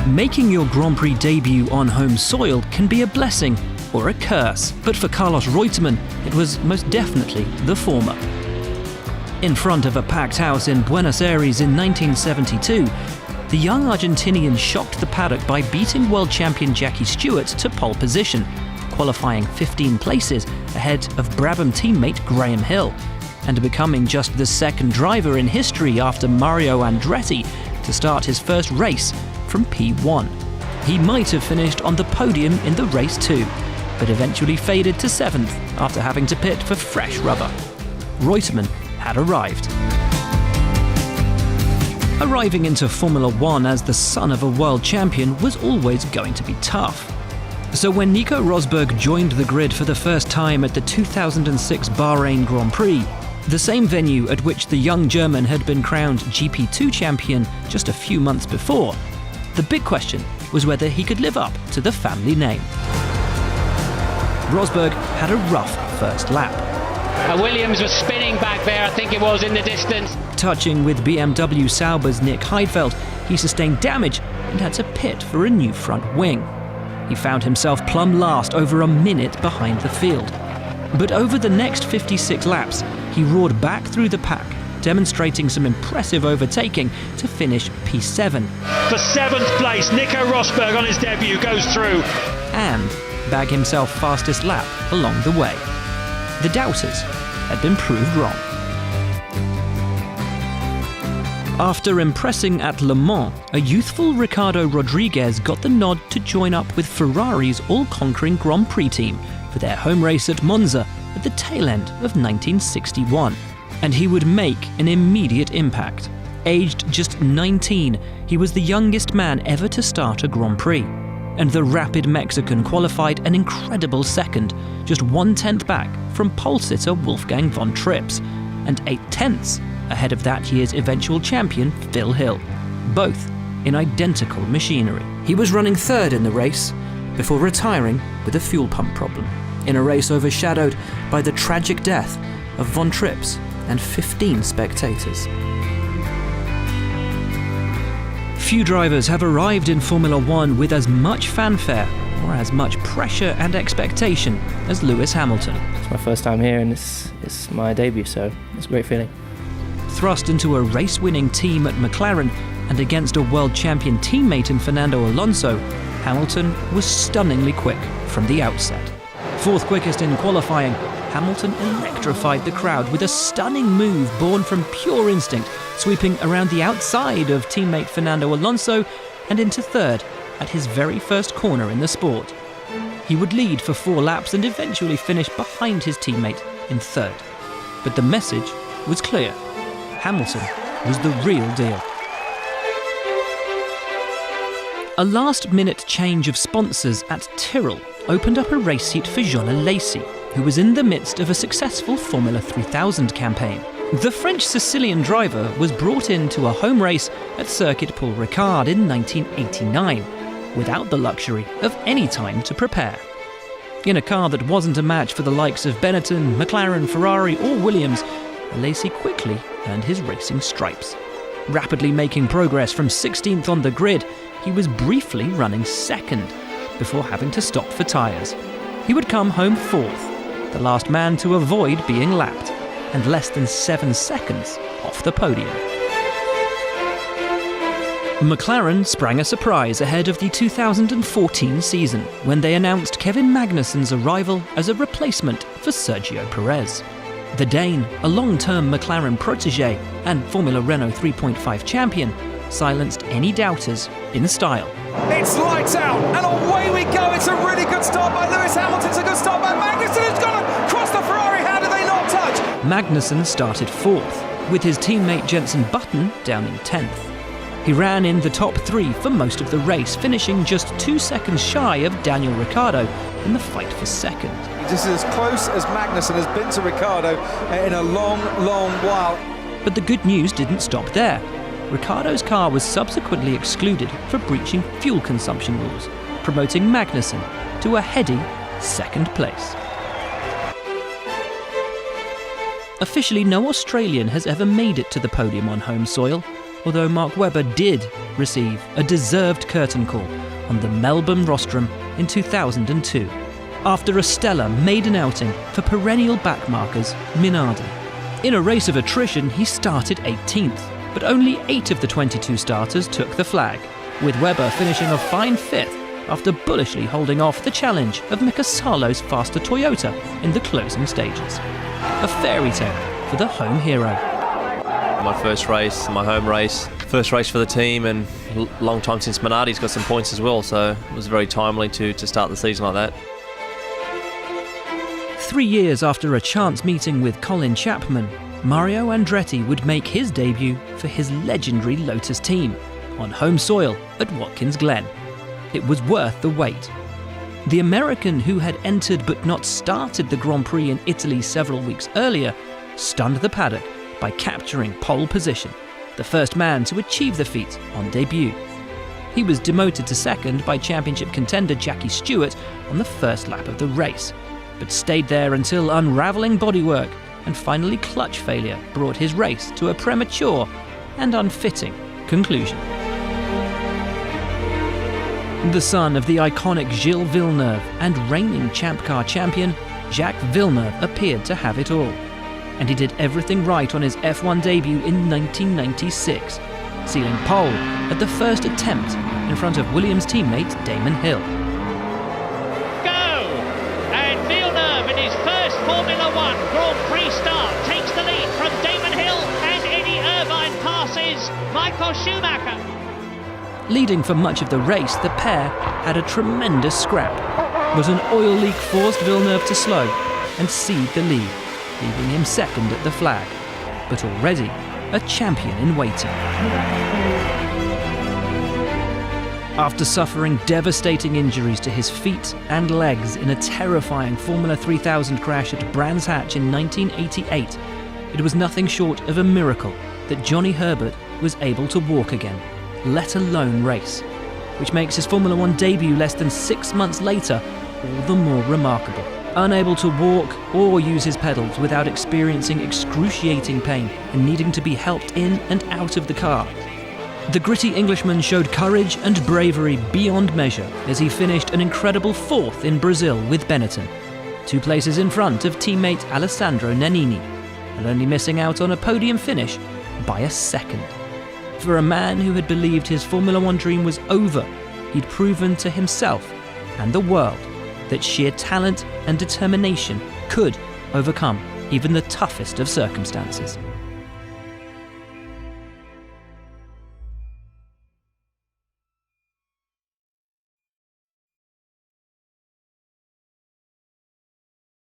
Making your Grand Prix debut on home soil can be a blessing or a curse, but for Carlos Reutemann, it was most definitely the former. In front of a packed house in Buenos Aires in 1972, the young Argentinian shocked the paddock by beating world champion Jackie Stewart to pole position, qualifying 15 places ahead of Brabham teammate Graham Hill, and becoming just the second driver in history after Mario Andretti to start his first race from P1. He might have finished on the podium in the race too, but eventually faded to 7th after having to pit for fresh rubber. Reutemann had arrived. Arriving into Formula One as the son of a world champion was always going to be tough. So when Nico Rosberg joined the grid for the first time at the 2006 Bahrain Grand Prix, the same venue at which the young German had been crowned GP2 champion just a few months before, the big question was whether he could live up to the family name. Rosberg had a rough first lap. Williams was spinning back there, I think it was, in the distance. Touching with BMW Sauber's Nick Heidfeld, he sustained damage and had to pit for a new front wing. He found himself plumb last, over a minute behind the field. But over the next 56 laps, he roared back through the pack, demonstrating some impressive overtaking to finish P7. For 7th place, Nico Rosberg on his debut goes through. And bag himself fastest lap along the way. The doubters had been proved wrong. After impressing at Le Mans, a youthful Ricardo Rodriguez got the nod to join up with Ferrari's all-conquering Grand Prix team for their home race at Monza at the tail end of 1961. And he would make an immediate impact. Aged just 19, he was the youngest man ever to start a Grand Prix. And the rapid Mexican qualified an incredible second, just 1/10 back from pole sitter Wolfgang von Trips, and 8/10 ahead of that year's eventual champion Phil Hill, both in identical machinery. He was running third in the race before retiring with a fuel pump problem, in a race overshadowed by the tragic death of von Trips and 15 spectators. Few drivers have arrived in Formula One with as much fanfare or as much pressure and expectation as Lewis Hamilton. It's my first time here and it's my debut, so it's a great feeling. Thrust into a race-winning team at McLaren and against a world champion teammate in Fernando Alonso, Hamilton was stunningly quick from the outset. 4th quickest in qualifying, Hamilton electrified the crowd with a stunning move born from pure instinct, sweeping around the outside of teammate Fernando Alonso and into 3rd at his very first corner in the sport. He would lead for 4 laps and eventually finish behind his teammate in 3rd. But the message was clear. Hamilton was the real deal. A last-minute change of sponsors at Tyrrell opened up a race seat for Jean Alesi, who was in the midst of a successful Formula 3000 campaign. The French-Sicilian driver was brought into a home race at Circuit Paul Ricard in 1989, without the luxury of any time to prepare. In a car that wasn't a match for the likes of Benetton, McLaren, Ferrari or Williams, Alesi quickly earned his racing stripes. Rapidly making progress from 16th on the grid, he was briefly running 2nd, before having to stop for tyres. He would come home 4th, the last man to avoid being lapped, and less than 7 seconds off the podium. McLaren sprang a surprise ahead of the 2014 season when they announced Kevin Magnussen's arrival as a replacement for Sergio Perez. The Dane, a long-term McLaren protégé and Formula Renault 3.5 champion, silenced any doubters in style. It's lights out, and away we go. It's a really good start by Lewis Hamilton. It's a good start by Magnussen, who's gone across the Ferrari. How did they not touch? Magnussen started 4th, with his teammate Jenson Button down in 10th. He ran in the top 3 for most of the race, finishing just 2 seconds shy of Daniel Ricciardo in the fight for 2nd. This is as close as Magnussen has been to Ricciardo in a long, long while. But the good news didn't stop there. Ricciardo's car was subsequently excluded for breaching fuel consumption rules, promoting Magnussen to a heady 2nd place. Officially, no Australian has ever made it to the podium on home soil, although Mark Webber did receive a deserved curtain call on the Melbourne rostrum in 2002, after a stellar maiden outing for perennial backmarkers Minardi. In a race of attrition, he started 18th, but only 8 of the 22 starters took the flag, with Webber finishing a fine 5th after bullishly holding off the challenge of Mika Salo's faster Toyota in the closing stages. A fairy tale for the home hero. My first race, my home race, first race for the team, and long time since Minardi's got some points as well, so it was very timely to start the season like that. 3 years after a chance meeting with Colin Chapman, Mario Andretti would make his debut for his legendary Lotus team on home soil at Watkins Glen. It was worth the wait. The American, who had entered but not started the Grand Prix in Italy several weeks earlier, stunned the paddock by capturing pole position, the first man to achieve the feat on debut. He was demoted to second by championship contender Jackie Stewart on the first lap of the race, but stayed there until unravelling bodywork and finally clutch failure brought his race to a premature and unfitting conclusion. The son of the iconic Gilles Villeneuve and reigning Champ Car champion, Jacques Villeneuve appeared to have it all, and he did everything right on his F1 debut in 1996, sealing pole at the first attempt in front of Williams teammate Damon Hill. Formula One Grand Prix start takes the lead from Damon Hill, and Eddie Irvine passes Michael Schumacher. Leading for much of the race, the pair had a tremendous scrap, but an oil leak forced Villeneuve to slow and cede the lead, leaving him second at the flag, but already a champion in waiting. After suffering devastating injuries to his feet and legs in a terrifying Formula 3000 crash at Brands Hatch in 1988, it was nothing short of a miracle that Johnny Herbert was able to walk again, let alone race, which makes his Formula 1 debut less than 6 months later all the more remarkable. Unable to walk or use his pedals without experiencing excruciating pain and needing to be helped in and out of the car, the gritty Englishman showed courage and bravery beyond measure as he finished an incredible 4th in Brazil with Benetton, 2 places in front of teammate Alessandro Nannini, and only missing out on a podium finish by a second. For a man who had believed his Formula 1 dream was over, he'd proven to himself and the world that sheer talent and determination could overcome even the toughest of circumstances.